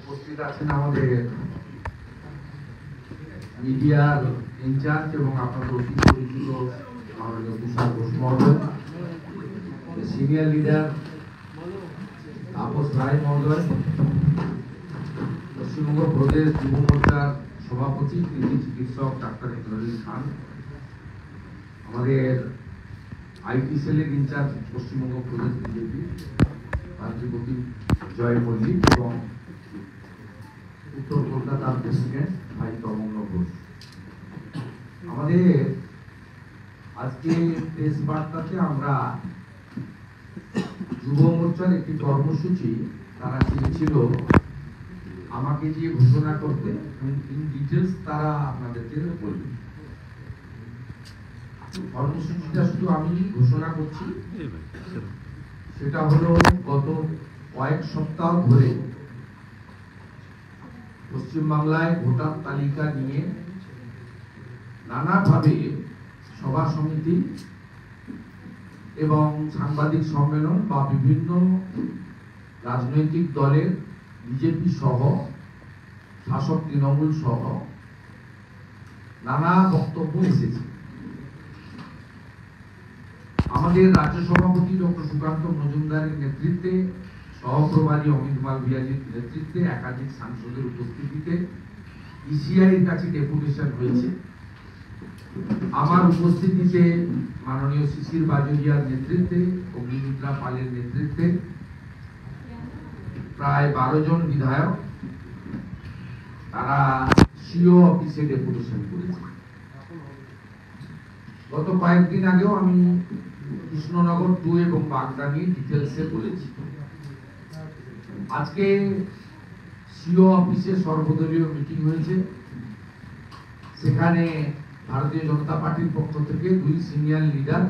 উপস্থিত আছেন আমাদের মিডিয়ার ইনচার্জ এবং আপনাদের অতি পরিচিত মাননীয় তুষার ঘোষ মহোদয়, সিনিয়র লিডার তাপস রায় মহোদয়, পশ্চিমবঙ্গ প্রদেশ যুব মোর্চার সভাপতি কৃতি চিকিৎসক ডাক্তার ইকরারুল খান, আমাদের আইটি সেলের ইনচার্জ পশ্চিমবঙ্গ প্রদেশ বিজেপি রাজ্যপতি জয় মল্লিক এবং উত্তর কলকাতার প্রেসিডেন্ট ভাই তমগ্ন ঘোষ। আমাদের আজকে প্রেস বার্তাতে আমরা যুব মোর্চার একটি কর্মসূচি তারা চেয়েছিল আমাকে যে ঘোষণা করতে, ইন ডিটেলস তারা আপনাদেরকে বলবে। কর্মসূচিটা শুধু আমি ঘোষণা করছি, সেটা হলো গত কয়েক সপ্তাহ ধরে পশ্চিমবাংলায় ভোটার তালিকা নিয়ে নানাভাবে সভা সমিতি এবং সাংবাদিক সম্মেলন বা বিভিন্ন রাজনৈতিক দলের বিজেপি সহ শাসক তৃণমূল সহ নানা বক্তব্য এসেছে। আমাদের রাজ্য সভাপতি ডক্টর সুকান্ত মজুমদারের নেতৃত্বে, সহপ্রভারী অমিত মালভিয়াজির নেতৃত্বে একাধিক সাংসদের উপস্থিতিতে ইসিআইয়ের কাছে ডেপুটেশন হয়েছে। আমার উপস্থিতিতে মাননীয় শিশির বাজোরিয়ার নেতৃত্বে, অগ্নিমিত্রা পালের নেতৃত্বে প্রায় 12 জন বিধায়ক তারা সিও অফিসে ডেপুটেশন করেছে। গত কয়েকদিন আগেও আমি কৃষ্ণনগর 2 এবং বাগদা নিয়ে ডিটেলসে বলেছি। আজকে সিও অফিসে সর্বদলীয় মিটিং হয়েছে। সেখানে ভারতীয় জনতা পার্টির পক্ষ থেকে 2 সিনিয়র লিডার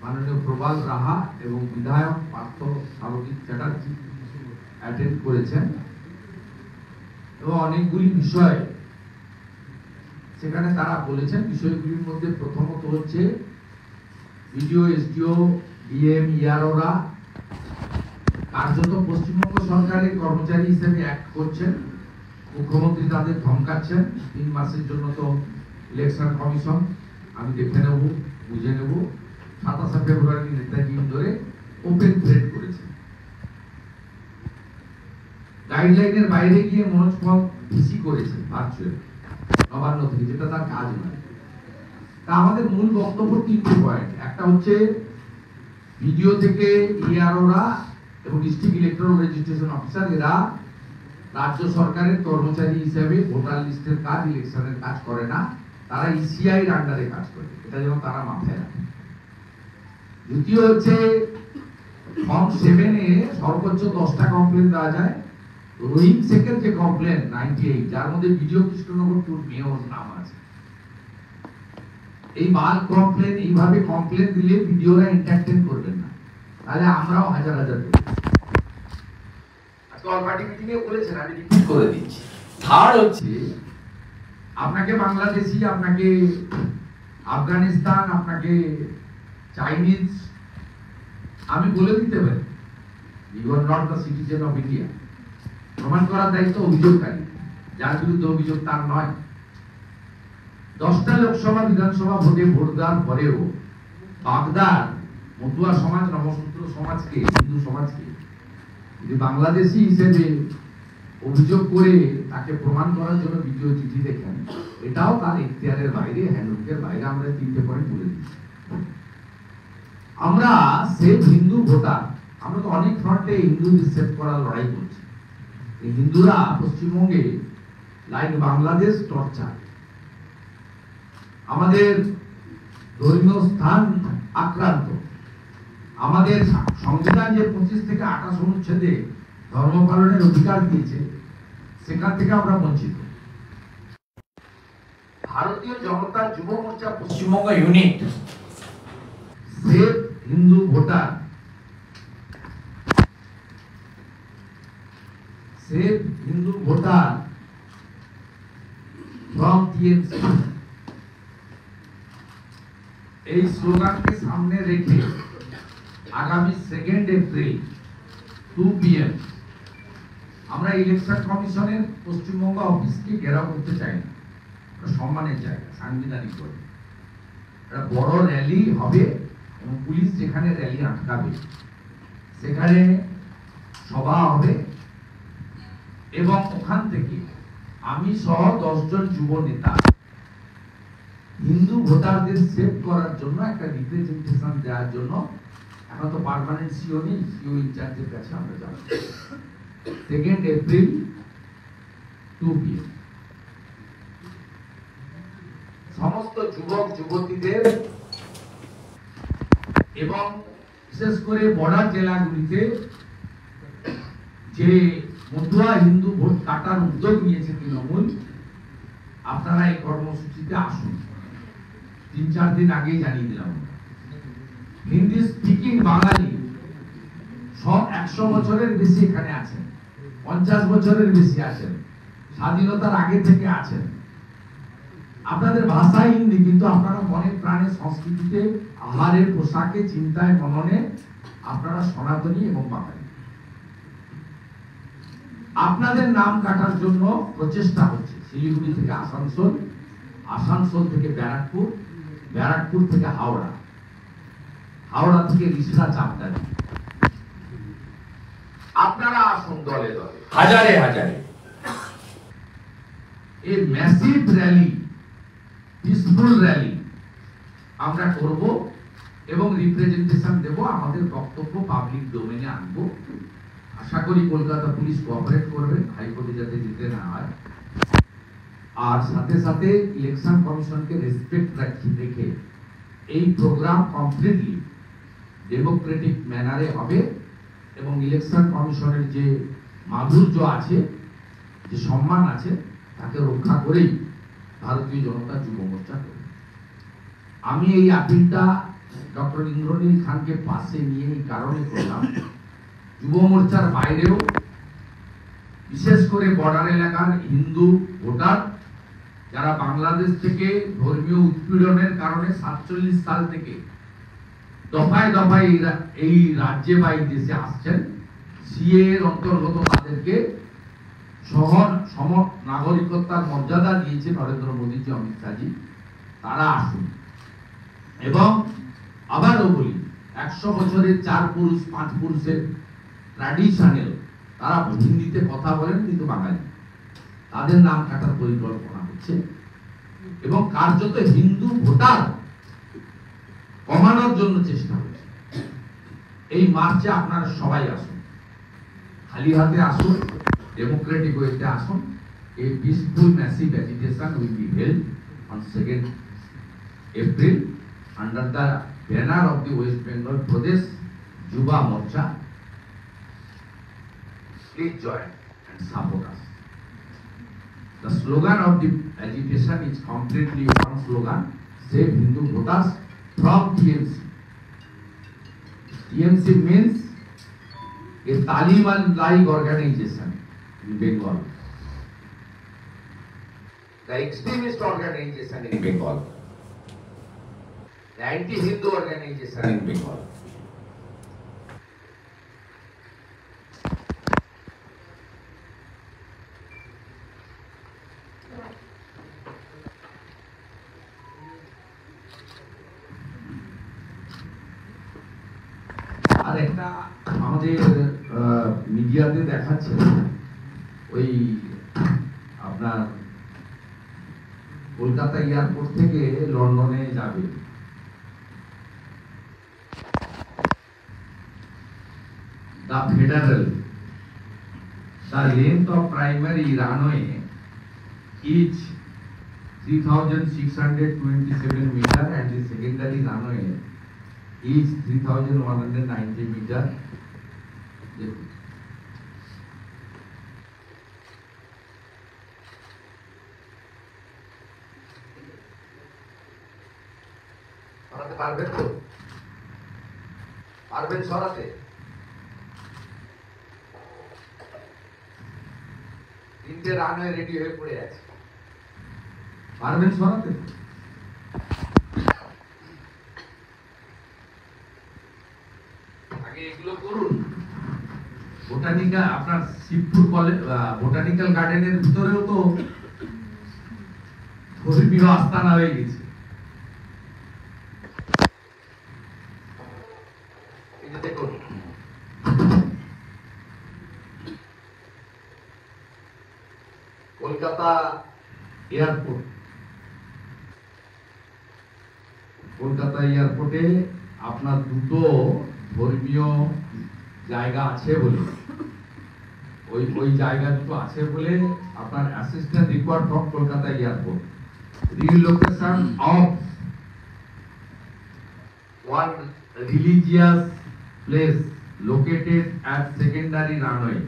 মাননীয় প্রবাল রাহা এবং বিধায়ক পার্থ সারথী চ্যাটার্জি অ্যাটেন্ড করেছেন এবং অনেকগুলি বিষয় সেখানে তারা বলেছেন। বিষয়গুলির মধ্যে প্রথমত হচ্ছে বিডিও, এসডিও, ডিএম, ইআরওরা কার্যত পশ্চিমবঙ্গ সরকারের কর্মচারী হিসেবে অ্যাক্ট করছেন। মুখ্যমন্ত্রী তাদের ধমকাচ্ছেন 3 মাসের জন্য তো ইলেকশন কমিশন আমি দেখে নেব, বুঝে নেব। 27 ফেব্রুয়ারি নেতাজি ধরে ওপেন থ্রেট করেছে। গাইডলাইনের বাইরে গিয়ে মনোজ পল ভিসি করেছে ভার্চুয়াল নবান্ন থেকে, যেটা তার কাজ নয়। তা আমাদের মূল বক্তব্য 3টে পয়েন্ট। একটা হচ্ছে ভিডিও থেকে ইআরওরা এবং ডিস্ট্রিক্ট ইলেকট্রাল রেজিস্ট্রেশন অফিসার এরা রাজ্য সরকারের কর্মচারী হিসেবে ভোটার লিস্টের কাজ, ইলেকশনের কাজ করে না, তারা ইসিআই এর আন্ডারে কাজ করে। এটা যেন তারা মাথায় রাখে। দ্বিতীয় হচ্ছে ফর্ম 7 এ সর্বোচ্চ 10টা কমপ্লেন দেওয়া যায়। রহিম শেখের যে কমপ্লেন 98, যার মধ্যে ভিডিও কৃষ্ণনগর 2 মেয়র নাম আছে, এই মাল কমপ্লেন এইভাবে কমপ্লেন দিলে ভিডিওরা এন্টারটেইন করবেন না, তাহলে আমরাও হাজার হাজার আজকে অল পার্টি মিটিং এ বলেছেন, আমি রিপিট করে দিচ্ছি। থার্ড হচ্ছে আপনাকে বাংলাদেশি, আপনাকে আফগানিস্তান, আপনাকে চাইনিজ আমি বলে দিতে পারি you are not the citizen of India. প্রমাণ করার দায়িত্ব অভিযোগকারী, যার বিরুদ্ধে অভিযোগ তার নয়। 10টা লোকসভা বিধানসভা ভোটে ভোট দেওয়ার পরেও বাগদার মতুয়া সমাজ, নবসূত্র সমাজকে, হিন্দু সমাজকে যদি বাংলাদেশি হিসেবে অভিযোগ করে তাকে প্রমাণ করার জন্য ভিডিও চিঠি দেখেন, এটাও তার এখতিয়ারের বাইরে, হ্যান্ডবুকের বাইরে। আমরা 3টে পয়েন্ট বলে দিচ্ছি। আমরা সেভ হিন্দু ভোটার, আমরা তো অনেক ফ্রন্টে হিন্দুদের সেভ করার লড়াই করছি। এই হিন্দুরা পশ্চিমবঙ্গে লাইক বাংলাদেশ টর্চার, আমাদের ধর্মীয় স্থান আক্রান্ত, আমাদের সংবিধান যে 25 থেকে 28 অনুচ্ছেদে ধর্ম পালনের অধিকার দিয়েছে, সেখান থেকে আমরা বঞ্চিত। Bharatiya Janata Yuva Morcha Paschimbanga unit save Hindu voter, save Hindu voter from TMC, এই স্লোগানকে সামনে রেখে আগামী 2 এপ্রিল 2 PM আমরা ইলেকশন কমিশনের পশ্চিমবঙ্গ অফিসকে ঘেরাও করতে চাই না, সম্মানের জায়গা, সাংবিধানিক বলে একটা বড় র্যালি হবে এবং পুলিশ যেখানে র্যালি আটকাবে সেখানে সভা হবে এবং ওখান থেকে আমি সহ 10 জন যুব নেতা হিন্দু ভোটারদের সেভ করার জন্য একটা রিপ্রেজেন্টেশন দেওয়ার জন্য, এখন তো পার্মানেন্ট সিও নেই, সিও ইনচার্জের কাছে আমরা যাব 2 এপ্রিল 2 PM সমস্ত যুবক যুবতীদের এবং বিশেষ করে বর্ডার জেলাগুলিতে যে মতুয়া হিন্দু ভোট কাটার উদ্যোগ নিয়েছে তৃণমূল, আপনারা এই কর্মসূচিতে আসুন। 3-4 দিন আগেই জানিয়ে দিলাম। হিন্দি স্পিকিং বাঙালি সব 100 বছরের বেশি এখানে আছেন, 50 বছরের বেশি আছেন, স্বাধীনতার আগে থেকে আছেন। আপনাদের ভাষা হিন্দি, কিন্তু আপনারা মনে প্রাণে সংস্কৃতিতে, আহারের, পোশাকে, চিন্তায়, মননে আপনারা সনাতনী এবং বাঙালি। আপনাদের নাম কাটার জন্য প্রচেষ্টা হচ্ছে শিলিগুড়ি থেকে আসানসোল, আসানসোল থেকে ব্যারাকপুর, ব্যারাকপুর থেকে হাওড়া, হাওড়া থেকে রিষড়া চাপদারি। আপনারা আসুন দলে দলে, হাজারে হাজারে। এই ম্যাসিভ র্যালি, পিসফুল র্যালি আমরা করব এবং রিপ্রেজেন্টেশন দেব, আমাদের বক্তব্য পাবলিক ডোমেনে আনবো। আশা করি কলকাতা পুলিশ কোঅপারেট করবে, হাইকোর্টে যাতে যেতে না হয়। আর সাথে সাথে ইলেকশন কমিশনকে রেসপেক্ট রেখে এই প্রোগ্রাম কমপ্লিটলি ডেমোক্রেটিক ম্যানারে হবে এবং ইলেকশন কমিশনের যে মাধুর্য আছে, যে সম্মান আছে, তাকে রক্ষা করেই ভারতীয় জনতা যুব মোর্চা করবে। আমি এই আপিলটা ডক্টর ইন্দ্রনীল খানকে পাশে নিয়ে এই কারণে করলাম, যুব মোর্চার বাইরেও বিশেষ করে বর্ডার এলাকার হিন্দু ভোটার যারা বাংলাদেশ থেকে ধর্মীয় উৎপীড়নের কারণে 47 সাল থেকে দফায় দফায় এই রাজ্যে বা এই দেশে আসছেন, সিএ এর অন্তর্গত তাদেরকে সম নাগরিকত্বের মর্যাদা দিয়েছে নরেন্দ্র মোদীজি, অমিত শাহজি, তারা আসুন। এবং আবারও বলি, 100 বছরের 4 পুরুষ 5 পুরুষের ট্র্যাডিশনাল, তারা হিন্দিতে কথা বলেন কিন্তু বাঙালি, তাদের নাম কাটার পরিকল্পনা হচ্ছে এবং কার্যত হিন্দু ভোটার কমানোর জন্য চেষ্টা হচ্ছে। এই মার্চে আপনারা সবাই আসুন, খালি হাতে আসুন, ডেমোক্রেটিক ওয়েতে আসুন। A peaceful massive agitation will be held on 2 April under the banner of the West Bengal Pradesh Yuva Morcha. Please join and support us. The slogan of the agitation is completely one slogan: Save Hindu Voters from TMC. TMC means a Taliban-like organization in Bengal, the extremist organization in Bengal, the anti-Hindu organization in Bengal. আর একটা আমাদের মিডিয়াতে দেখাচ্ছে, ওই আপনার Kolkata airport থেকে লন্ডনে যাবে, the federal, the length of primary runway is 3,627 meter and the secondary runway is 3,190 meter. সরাতে পারবেন তো? পারবেন সরাতে? 3টে রানওয়ে রেডি হয়ে পড়ে আছে, পারবেন সরাতে? আগে এগুলো করুন, ওটা বোটানিক্যাল আপনার শিবপুর কলেজ বোটানিক্যাল গার্ডেনের ভিতরেও তো ধর্মীয় আস্তানা হয়ে গেছে। এই যে দেখুন কলকাতা এয়ারপোর্ট, কলকাতা এয়ারপোর্টে আপনার দুটো ধর্মীয় জায়গা আছে বলে, ওই জায়গা দুটো আছে বলে আপনার assistant required from Kolkata airport relocation of one religious place located at secondary runway.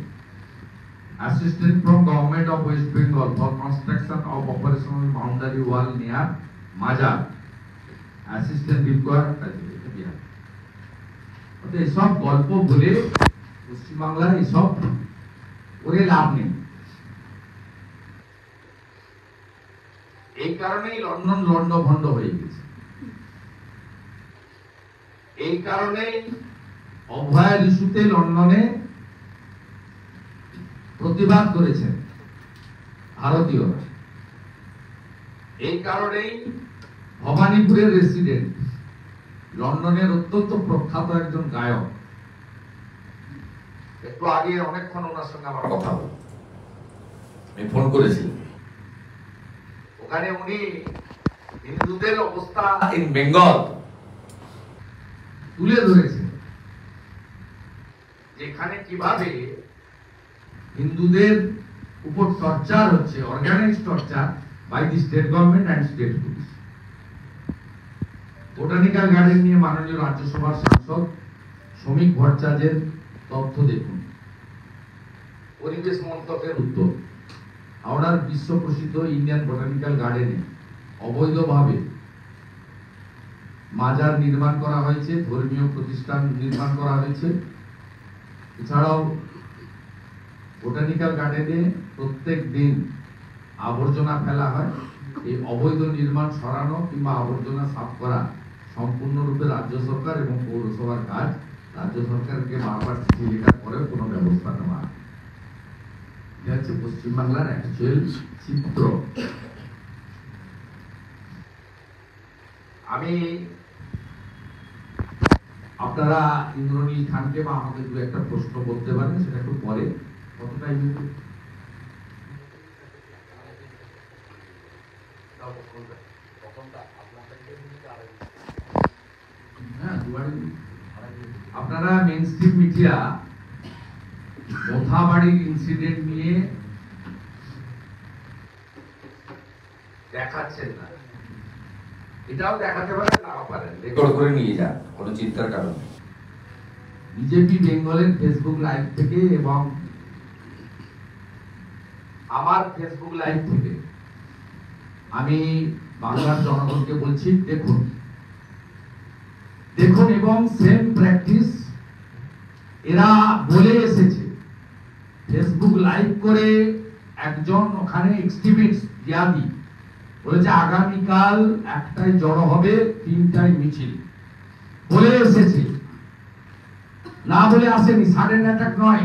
Assistance from Government of West Bengal for construction of operational boundary wall near Majar. Assistance required. এসব গল্প বলে পশ্চিমবাংলায় এসব করে লাভ নেই। এই কারণেই লন্ডন লন্ডভন্ড হয়ে গেছে। এই কারণেই অভয়ার ইস্যুতে লন্ডনে প্রতিবাদ করেছেন ভারতীয়রা। এই কারণেই ভবানীপুরের রেসিডেন্ট লন্ডনের অত্যন্ত প্রখ্যাত একজন গায়ক, একটু আগে অনেকক্ষণ ওনার সঙ্গে আমার কথা হলো, আমি ফোন করেছিলাম, ওখানে উনি হিন্দুদের অবস্থা ইন বেঙ্গল তুলে ধরেছেন, যেখানে কিভাবে হিন্দুদের উপর টর্চার হচ্ছে, organise torture by the state government and state police. Botanical garden নিয়ে মাননীয় রাজ্যসভার সাংসদ শ্রমিক ভট্টাচার্যের তথ্য দেখুন। পরিবেশ মন্ত্রকের উত্তর, হাওড়ার বিশ্ব প্রসিদ্ধ ইন্ডিয়ান বোটানিক্যাল গার্ডেনে অবৈধভাবে মাজার নির্মাণ করা হয়েছে, ধর্মীয় প্রতিষ্ঠান নির্মাণ করা হয়েছে। এছাড়াও বোটানিক্যাল গার্ডেনে প্রত্যেক দিন আবর্জনা ফেলা হয়। এই অবৈধ নির্মাণ সরানো কিংবা আবর্জনা সাফ করা সম্পূর্ণরূপে রাজ্য সরকার এবং পৌরসভার কাজ। রাজ্য সরকারকে বারবার চিঠি লেখার পরেও কোনো ব্যবস্থা নেওয়া। এটা হচ্ছে পশ্চিমবাংলার অ্যাকচুয়াল চিত্র। আমি আপনারা ইন্দ্রনীল খানকে বা আমাকে দু একটা প্রশ্ন করতে পারেন, সেটা একটু পরে। কতটাই আপনারা মেইন স্ট্রিম মিডিয়া মোথাবাড়ির ইনসিডেন্ট নিয়ে দেখাচ্ছেন না, এটাও দেখাতে পারেন, নাও পারেন, রেকর্ড করে নিয়ে যান, কোনো চিন্তার কারণ নেই। বিজেপি বেঙ্গলের ফেসবুক লাইভ থেকে এবং আমার ফেসবুক লাইভ থেকে আমি বাংলার জনগণকে বলছি, দেখুন দেখুন এবং সেম প্র্যাকটিস এরা বলে এসেছে। ফেসবুক লাইভ করে একজন ওখানে এক্সট্রিমিস্ট জিয়াদি বলেছে আগামীকাল 1টায় জড়ো হবে, 3টায় মিছিল, বলে এসেছে, না বলে আসেনি। সাডেন অ্যাটাক নয়,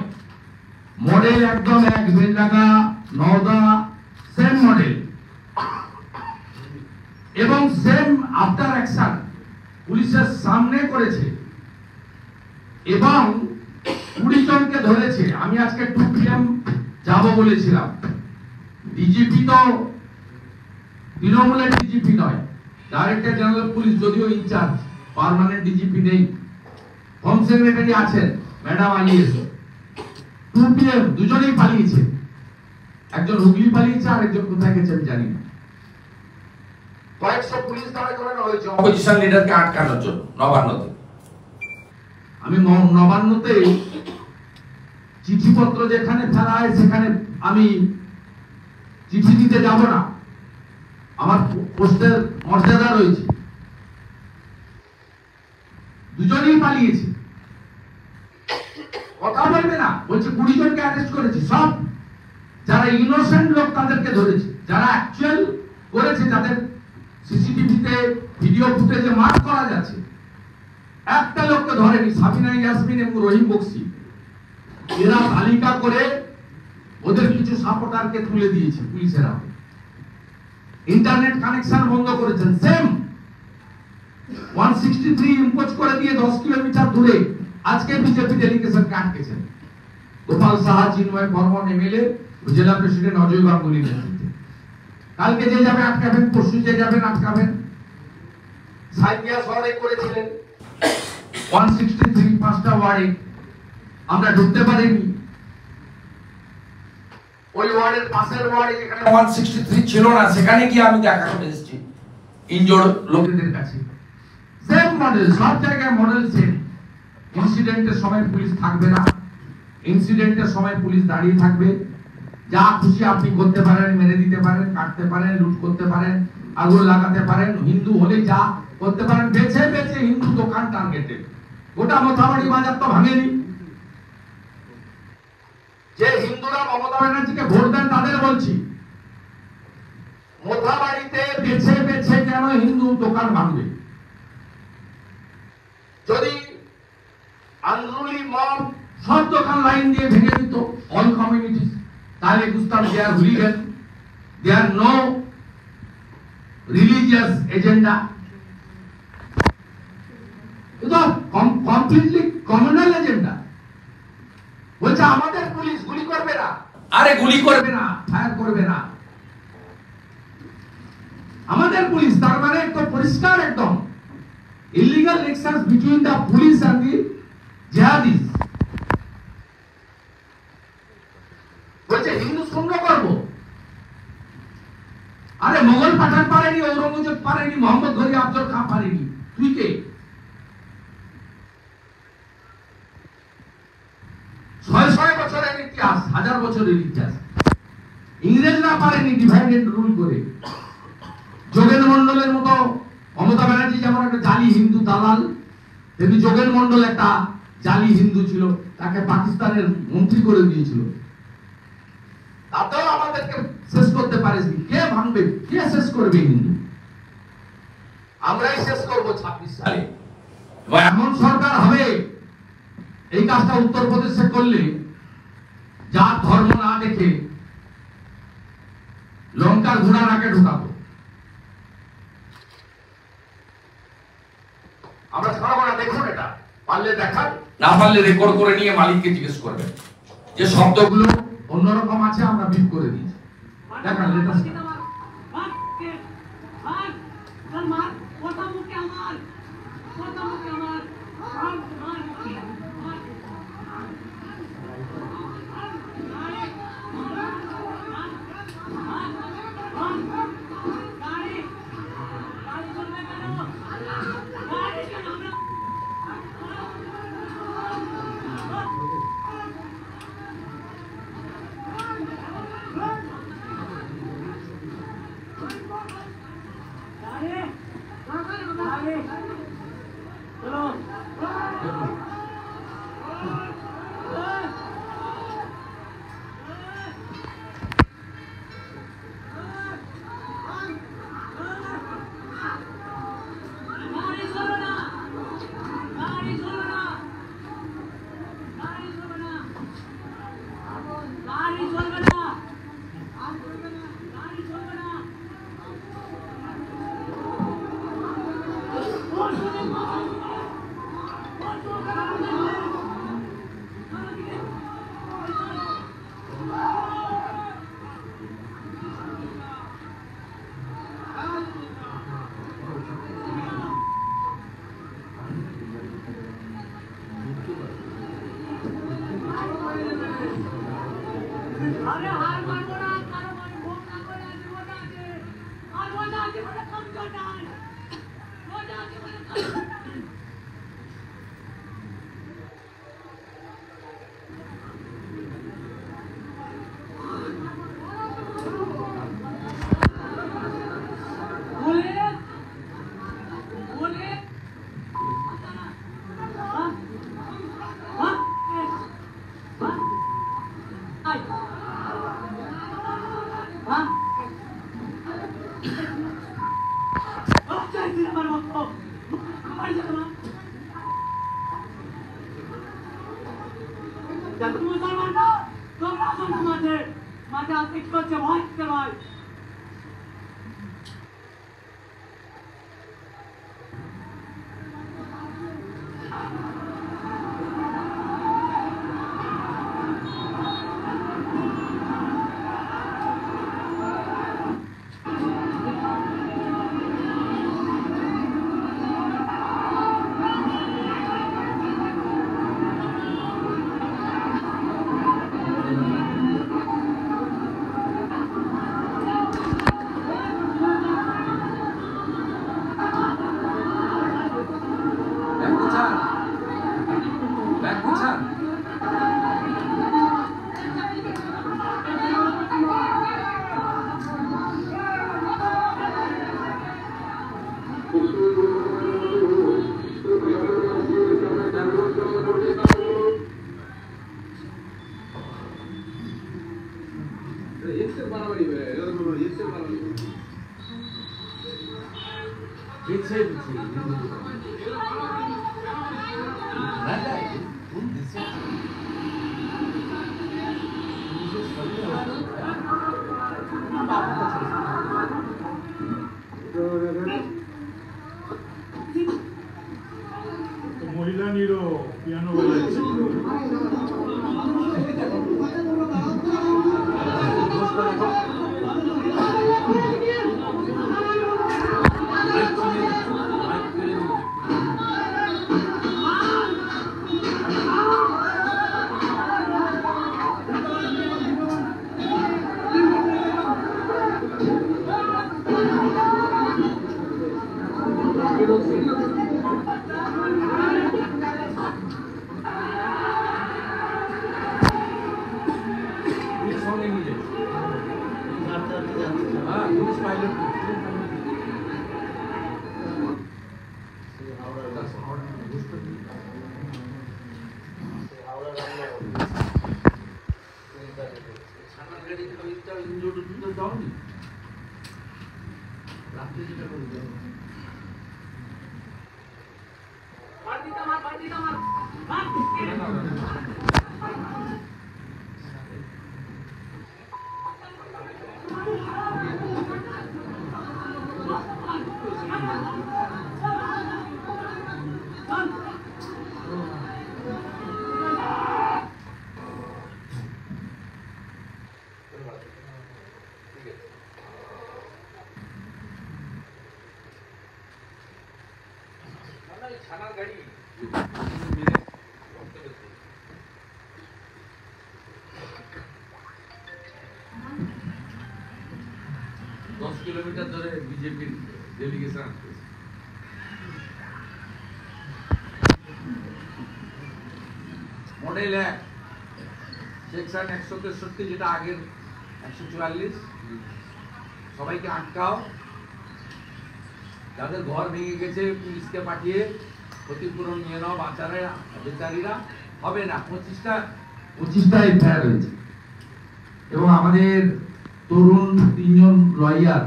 মডেল একদম এক, বেলডাঙ্গা নওদা সেম মডেল এবং সেম আফটার অ্যাকশন পুলিশের সামনে করেছে এবং 20 জনকে ধরেছে। আমি আজকে 2 PM যাব বলেছিলাম। ডিজিপি তো তৃণমূলের ডিজিপি নয়, ডাইরেক্টর জেনারেল পুলিশ, যদিও ইনচার্জ, পার্মানেন্ট ডিজিপি নেই, হোম সেক্রেটারি আছেন ম্যাডাম আইএস। 2 PM দুজনেই পালিয়েছে, একজন হুগলি পালিয়েছে আর একজন কোথায় গেছে আমি জানি না। কয়েকশো পুলিশ দাঁড়া করানো হয়েছে অপোজিশন লিডারকে আটকানোর জন্য নবান্নতে। আমি নবান্নতে চিঠিপত্র যেখানে ফেলা হয় সেখানে আমি চিঠি দিতে যাব না, আমার পোস্টের মর্যাদা রয়েছে। দুজনেই পালিয়েছে, কথা বলবে না, বলছে 20 জনকে অ্যারেস্ট করেছি। সব যারা ইনোসেন্ট লোক তাদেরকে ধরেছে, যারা অ্যাকচুয়াল করেছে, যাদের সিসিটিভিতে ভিডিও ফুটেজে মার্ক করা যাচ্ছে, একটা লোককে ধরেনি। সাবিনা ইয়াসমিন এবং রহিম বক্সি এরা তালিকা করে ওদের কিছু সাপোর্টারকে তুলে দিয়েছে পুলিশেরা, ইন্টারনেট কানেকশন বন্ধ করেছেন। সেম 163 ইম্পোজ করে দিয়ে 10 কিলোমিটার দূরে আজকে বিজেপি ডেলিগেশনকে আটকেছেন। গোপাল সাহা, চিন্ময় বর্মন এমএলএ, জেলা প্রেসিডেন্ট অজয় গাঙ্গুলি নেতৃত্বে। কালকে যে যাবে আটকাবেন, পরশু যে যাবেন আটকাবেন। সাইকিয়া শহরে করেছিলেন 163 পাঁচটা ওয়ার্ডে, আমরা ঢুকতে পারিনি। ওই ওয়ার্ডের পাশের ওয়ার্ডে যেখানে 163 ছিল না, সেখানে গিয়ে আমি দেখা করে এসেছি ইনজোর্ড লোকেদের কাছে। সেম মডেল, সব জায়গায় মডেল সেম। ইনসিডেন্টের সময় পুলিশ থাকবে না, ইনসিডেন্টের সময় পুলিশ দাঁড়িয়ে থাকবে। যা খুশি আপনি করতে পারেন, মেরে দিতে পারেন, কাটতে পারেন, লুট করতে পারেন, আগুন লাগাতে পারেন। হিন্দু হলে যা করতে পারেন, বেছে বেছে হিন্দু দোকান টার্গেটেড। গোটা মোথাবাড়ি বাজার তো ভাঙেনি। যে হিন্দুরা মমতা ব্যানার্জিকে ভোট দেন তাদের বলছি, মোথাবাড়িতে বেছে বেছে কেন হিন্দু দোকান ভাঙবে? যদি আন্দোলনী মব সব দোকান লাইন দিয়ে ভেঙে দিত, অল কমিউনিটিস, তাহলে বুঝতাম দে আর হুলিগান, দে আর নো রিলিজিয়াস এজেন্ডা। এটা কমপ্লিটলি কমিউনাল এজেন্ডা। বলছে আমাদের পুলিশ গুলি করবে না। আরে গুলি করবে না, ফায়ার করবে না আমাদের পুলিশ। তার মানে তো পরিষ্কার একদম illegal exchange between the police and the jihadis. বলছে হিন্দু শূন্য করব। আরে মোগল পাঠান পারেনি, ঔরঙ্গজেব পারেনি, মোহাম্মদ ঘরি আফজল খান পারেনি, তুই কে? 600 বছরের ইতিহাস, 1000 বছরের ইতিহাস। ইংরেজরা পারেনি ডিভাইড এন্ড রুল করে। যোগেন মন্ডলের মতো মমতা ব্যানার্জি যেমন একটা জালি হিন্দু দালাল, তেমনি যোগেন মন্ডল একটা জালি হিন্দু ছিল, তাকে পাকিস্তানের মন্ত্রী করে দিয়েছিল। তাতেও আমাদেরকে শেষ করতে পারেনি। কে ভাঙবে, কে শেষ করবে হিন্দু? আমরাই শেষ করবো 26 সালে। এমন সরকার হবে, এই কাজটা উত্তরপ্রদেশে করলে জাত ধর্ম না দেখে লঙ্কার ঘোড়ার আগে ঢুকাবো। আমরা ছাড়াবো না। দেখুন, এটা পারলে দেখান, না পারলে রেকর্ড করে নিয়ে মালিককে জিজ্ঞেস করবেন যে শব্দগুলো অন্যরকম আছে, আমরা বিপ করে দিয়েছি। দেখান, লেটাস মুসলমানরা তোমরা আসো মাঝে মাঝে আস্তিক করছে ভয় ভাই মহিলা নিরো পিয়ানো বাজাচ্ছে ছানার গাড়ি 10 কিলোমিটার ধরে বিজেপির ডেলিগেশন আসছে মডেল 1 সেকশন 163 যেটা আগের 144 সবাইকে আটকাও যাদের ঘর ভেঙে গেছে পুলিশকে পাঠিয়ে ক্ষতিপূরণ নিয়ে নাও বেচারীরা হবে না 25টা এফআইআর হয়েছে এবং আমাদের তরুণ 3 জন লয়ার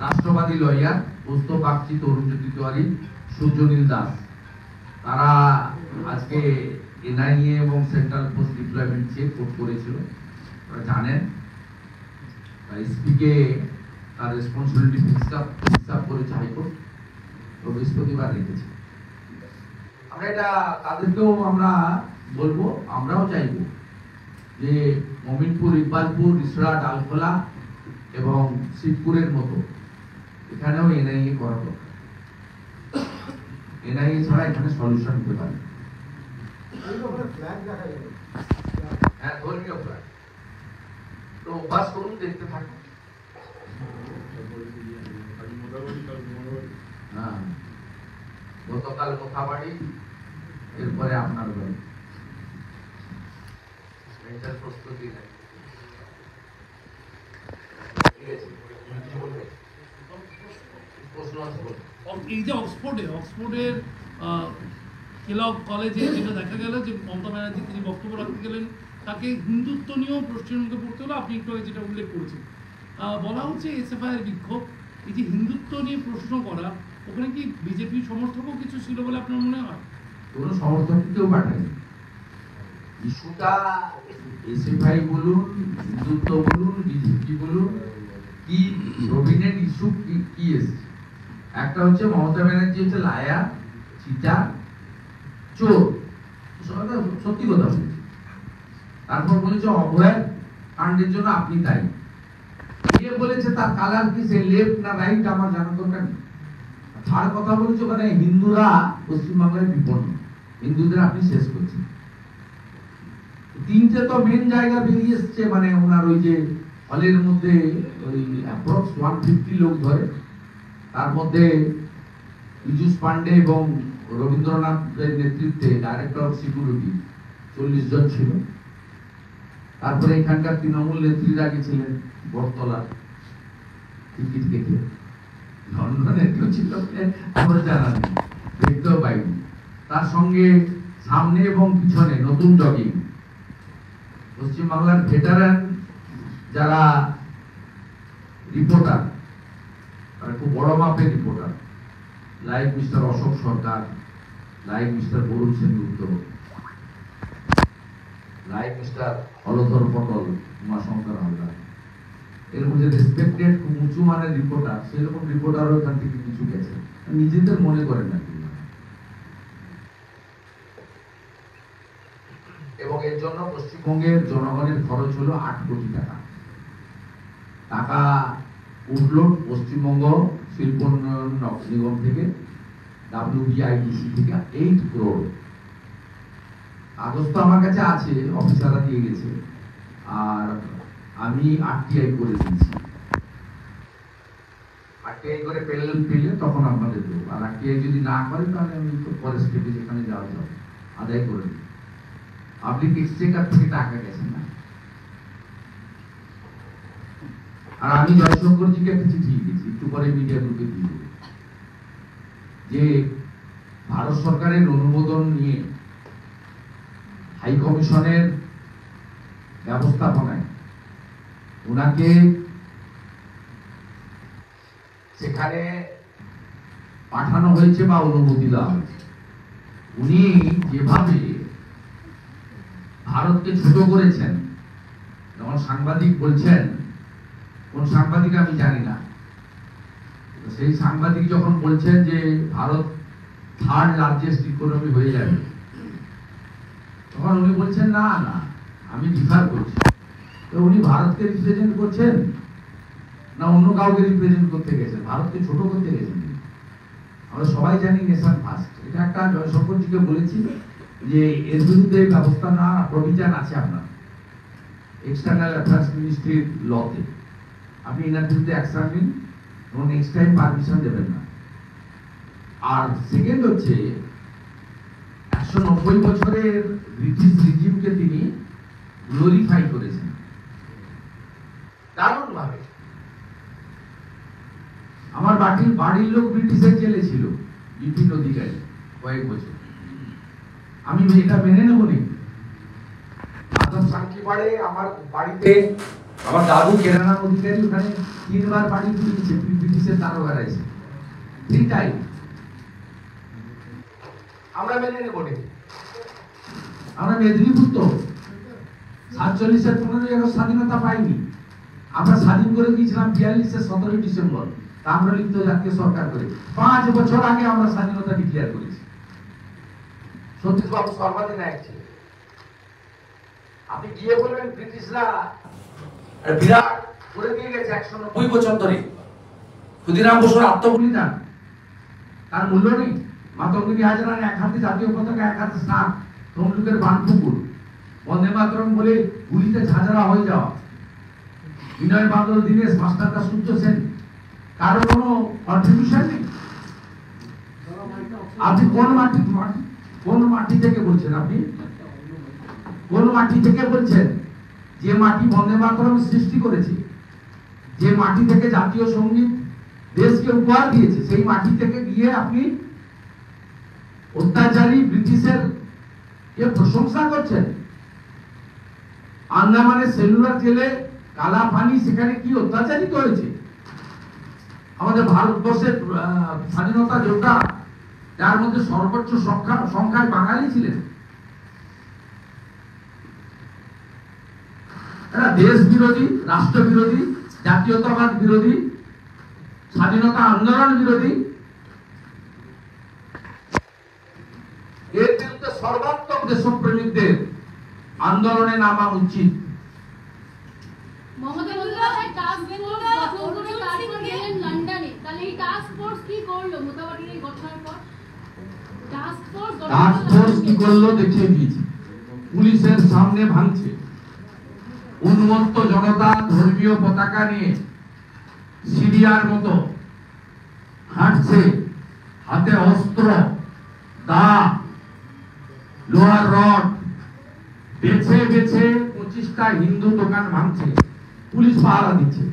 রাষ্ট্রবাদী লয়ার পোস্ত বাগচি তরুণ জ্যোতি তিওয়ারি সূর্যনীল দাস তারা আজকে এনআইএ এবং central post deployment check court করেছিল আপনারা জানেন এসপিকে তার রেসপন্সিবিলিটি ফিক্স আপ করেছে হাইকোর্ট তো বৃহস্পতিবার রেখেছে আমরা এটা তাদেরকেও আমরা বলবো আমরাও চাইবো যে মমিনপুর ইকবালপুর ইসরা ডালখোলা এবং শিবপুরের মতো এখানেও এনআইএ করা দরকার এনআইএ ছাড়া এখানে সলিউশন হতে পারে হ্যাঁ ধর্মীয় ফ্ল্যাগ তো অভ্যাস করুন দেখতে থাকুন হ্যাঁ গতকাল কোথাবাড়ি এরপরে আপনার বাড়ি এটার প্রস্তুতি নেই এই যে অক্সফোর্ডের কেলগ কলেজে যেটা দেখা গেল যে মমতা ব্যানার্জি তিনি বক্তব্য রাখতে গেলেন তাকে হিন্দুত্ব নিয়েও প্রশ্নের মুখে পড়তে হলো আপনি একটু যেটা উল্লেখ করেছেন বলা হচ্ছে এসএফআইয়ের বিক্ষোভ এই যে হিন্দুত্ব নিয়ে প্রশ্ন করা ওখানে কি বিজেপির সমর্থকও কিছু ছিল বলে আপনার মনে হয়? কোনো সমর্থক কেউ পাঠায়নি ইস্যুটা এসএফআই বলুন, হিন্দুত্ব বলুন, বিজেপি বলুন, কি প্রভিনেন্ট ইস্যু কি এসছে? একটা হচ্ছে মমতা ব্যানার্জি হচ্ছে লায়া, চিটার, চোর, সত্যি কথা বলছি। তারপর বলেছে অভয়ের কাণ্ডের জন্য আপনি দায়ী। কে বলেছে তার কালার কি, সে লেফট না রাইট আমার জানার দরকার নেই। তার কথা বলেছে মানে হিন্দুরা পশ্চিমবাংলায় বিপন্ন, হিন্দুদের আপনি শেষ করছেন। তিনটে তো মেন জায়গা বেরিয়ে এসছে, মানে ওনার ওই যে হলের মধ্যে ওই অ্যাপ্রক্স 150 লোক ধরে, তার মধ্যে পীযূষ পান্ডে এবং রবীন্দ্রনাথের নেতৃত্বে ডাইরেক্টর অফ সিকিউরিটি 40 জন ছিল। তারপরে এখানকার তৃণমূল নেত্রীরা গেছিলেন বটতলা টিকিট কেটে, লন্ডনের কেউ ছিল আমরা জানা নেই, দেখতেও পাইনি। তার সঙ্গে সামনে এবং পিছনে নতুন জগিং পশ্চিমবাংলার ভেটারান যারা রিপোর্টার, তারা খুব বড় মাপের reporter, like mister Ashok Sarkar, like mister Barun Sengupta, like mister Haladhar Patal, Umashankar Haldar, এরকম যে রেসপেক্টেড খুব উঁচু মানের রিপোর্টার, সেরকম রিপোর্টারও এখান থেকে কিছু গেছে, নিজেদের মনে করেন না। এবং এর জন্য পশ্চিমবঙ্গের জনগণের খরচ হলো 8 কোটি টাকা। টাকা উঠলো পশ্চিমবঙ্গ শিল্প উন্নয়ন নিগম থেকে, WBIDC থেকে 8 crore। কাগজ তো আমার কাছে আছে, অফিসাররা দিয়ে গেছে, আর আমি RTI করে দিয়েছি। RTI করে পেলে তখন আপনাদের দেবো, আর RTI যদি না করে তাহলে আমি তো পরের স্টেপে যেখানে যাওয়া যাবে আদায় করে দিই। পাবলিক এক্সচেকার থেকে টাকা গেছে না। আর আমি জয়শঙ্করজিকে একটা চিঠি লিখেছি, একটু পরে মিডিয়া গ্রুপে দিয়ে দেবো, যে ভারত সরকারের অনুমোদন নিয়ে হাই কমিশনের ব্যবস্থাপনায় ওনাকে সেখানে পাঠানো হয়েছে বা অনুমতি দেওয়া হয়েছে। উনি যেভাবে ভারতকে ছোট করেছেন, যেমন সাংবাদিক বলছেন, কোন সাংবাদিক আমি জানি না, সেই সাংবাদিক যখন বলছেন যে ভারত 3rd লার্জেস্ট ইকোনমি হয়ে যাবে, তখন উনি বলছেন না না আমি ডিফার করছি। তো উনি ভারতকে রিপ্রেজেন্ট করছেন না অন্য কাউকে রিপ্রেজেন্ট করতে গেছেন? ভারতকে ছোট করতে গেছেন। আমরা সবাই জানি নেশন ফার্স্ট, এটা একটা জয়শঙ্করজিকে বলেছি যে এর বিরুদ্ধে ব্যবস্থা না প্রভিশন আছে আপনার এক্সটার্নাল অ্যাফেয়ার্স মিনিস্ট্রির লতে, আপনি এনার বিরুদ্ধে অ্যাকশন নিন এবং নেক্সট টাইম পারমিশন দেবেন না। আর সেকেন্ড হচ্ছে 190 বছরের ব্রিটিশ রিজিমকে তিনি গ্লোরিফাই করেছেন দারুণ ভাবে। আমার বাড়ির লোক ব্রিটিশের জেলে ছিল, বিপিন অধিকারী, কয়েক বছর। আমি এটা মেনে নেব নি। আদম সাংকিপাড়ে আমার বাড়িতে আমার দাদু কেরানাম অধিকারী ওখানে 3 বার বাড়ি ফিরেছে, ব্রিটিশের দারোগারা এসে 3 টাইম। আমরা মেনে নেব নি। আমরা মেদিনীপুর তো 47-এর 15ই আগস্ট স্বাধীনতা পাইনি, আমরা স্বাধীন করে দিয়েছিলাম 42-এর 17ই ডিসেম্বর তাম্রলিপ্ত জাতীয় সরকার করে। 5 বছর আগে আমরা স্বাধীনতা ডিক্লেয়ার করেছি। সতীশবাবু সর্বাধিনায়ক ছিলেন। আপনি গিয়ে বলবেন ব্রিটিশরা বিরাট করে দিয়ে গেছে 190 বছর ধরে। ক্ষুদিরাম বসুর আত্মবলিদান তার মূল্য নেই। মাতঙ্গিনী হাজরার 1 হাতে জাতীয় পতাকা, 1 হাতে শাঁখ, তমলুকের বানপুকুর, বন্দে মাতরম বলে গুলিতে ঝাঁঝরা হয়ে যাওয়া, বিনয় বাদল দীনেশ, মাস্টারদা সূর্য সেন, কারো কোনো কন্ট্রিবিউশন নেই। আপনি কোন মাটি থেকে বলছেন? আপনি কোন মাটি থেকে বলছেন? যে মাটি বন্দে মাতরম সৃষ্টি করেছে, যে মাটি থেকে জাতীয় সঙ্গীত দেশকে উপহার দিয়েছে, সেই মাটি থেকে গিয়ে আপনি অত্যাচারী ব্রিটিশের কে প্রশংসা করছেন। আন্দামানের সেলুলার জেলে কালা পানি, সেখানে কি অত্যাচারিত হয়েছে? আমাদের ভারতবর্ষের স্বাধীনতা যোদ্ধা, যার মধ্যে সর্বোচ্চ সংখ্যায় বাঙালি ছিলেন, এরা দেশ বিরোধী, রাষ্ট্র বিরোধী, জাতীয়তাবাদ বিরোধী, স্বাধীনতা আন্দোলন বিরোধী। এর বিরুদ্ধে সর্বাত্মক দেশপ্রেমিকদের আন্দোলনে নামা উচিত। মমতা বন্দ্যোপাধ্যায় টাস্ক ফোর্স গঠন করে তারপর গেলেন লন্ডনে। তাহলে এই টাস্ক ফোর্স কি করলো মোতাবাড়ির এই ঘটনার পর? টাস্ক ফোর্স কি করলো দেখিয়ে দিয়েছে। পুলিশের সামনে ভাঙছে, উন্মত্ত জনতা ধর্মীয় পতাকা নিয়ে সিরিয়ার মতো হাঁটছে, হাতে অস্ত্র, দা, লোহার রড, বেছে বেছে 25টা হিন্দু দোকান ভাঙছে, পুলিশ পাহারা দিচ্ছে।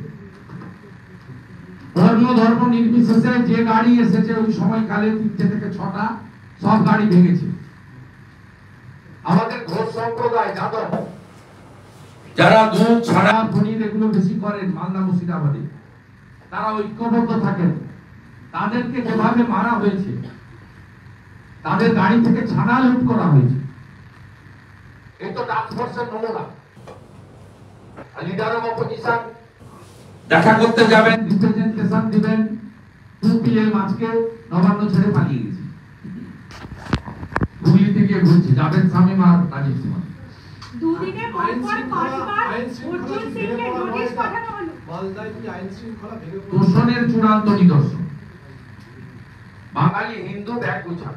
ধর্ম নির্বিশেষে যে গাড়ি এসেছে ওই সময়কালে 3টে থেকে 6টা সব গাড়ি ভেঙেছে। আমাদের ঘোষ সম্প্রদায় যাদব যারা দুধ ছাড়া পনির এগুলো বেশি করেন মালদা মুর্শিদাবাদে, তারা ঐক্যবদ্ধ থাকেন। তাদেরকে যেভাবে মারা হয়েছে, তাদের গাড়ি থেকে ছানা লুট করা হয়েছে, এই তো টাস্ক ফোর্সের নমুনা। লিডার অফ অপোজিশন দেখা করতে যাবেন, রিপ্রেজেন্টেশন দিবেন, 2 PM আজকে নবান্ন ছেড়ে পালিয়ে গেছে, হুগলিতে গিয়ে ঘুরছে, যাবেন শামীম আর রাজীব কুমার। দুদিনের পর পর পাঁচবার অর্জুন সিংকে নোটিশ পাঠানো হলো। মালদায় কি আইন শৃঙ্খলা ভেঙে পড়েছে? দূষণের চূড়ান্ত নিদর্শন। বাঙালি হিন্দু ব্যাগ গুছান।